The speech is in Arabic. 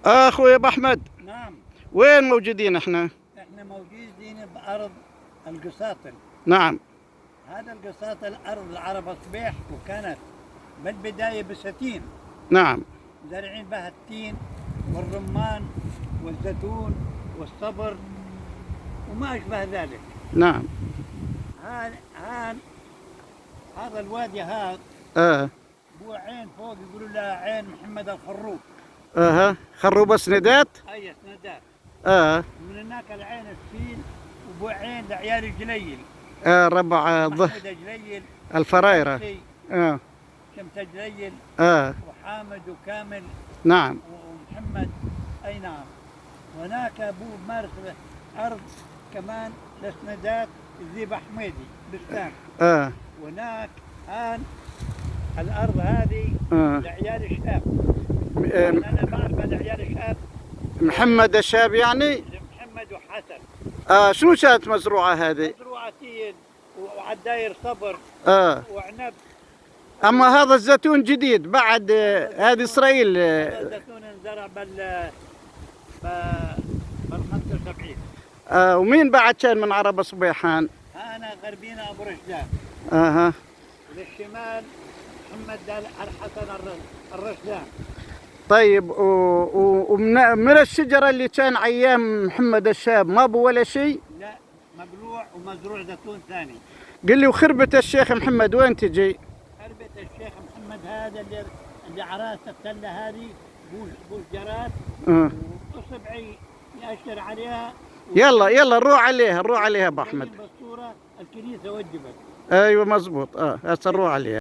اخوي ابو احمد، نعم. وين موجودين احنا؟ احنا موجودين بارض القساطل. نعم. هذا القساطل ارض العرب صبيح، وكانت بالبدايه بساتين. نعم. زارعين بها التين والرمان والزيتون والصبر وما اشبه ذلك. نعم. هذا الوادي هذا هو عين فوق يقولوا لها عين محمد الخروب. خروب سندات. اي سندات. من هناك العين السين وبو عين لعيال جليل. ربع محمود جليل الفرايرة. شمس جليل. وحامد وكامل. نعم. ومحمد. اي نعم. هناك ابو مارس ارض كمان لسندات الذيب حميدي بستان. هناك الارض هذه لعيال الشاب. انا بعرف لعيال الشاب. محمد الشاب يعني؟ محمد وحسن. شنو كانت مزروعة هذه؟ مزروعة تين وعداير صبر. وعنب. اما هذا الزيتون جديد بعد هذه اسرائيل. الزيتون انزرع بال 75. ومين بعد كان من عرب صبيحان؟ انا غربينا ابو رشدان. للشمال محمد الحسن الرشدان. طيب، ومن الشجرة اللي كان ايام محمد الشاب ما بو ولا شيء؟ لا، مقلوع ومزروع زيتون ثاني. قل لي، وخربة الشيخ محمد وين تجي؟ خربة الشيخ محمد هذا اللي عراس التلة هذه بوش جراد. واصبعي يأشر عليها. يلا نروح عليها ابو احمد. بالصورة الكنيسة وجبت. ايوه مزبوط. هسه نروح عليها.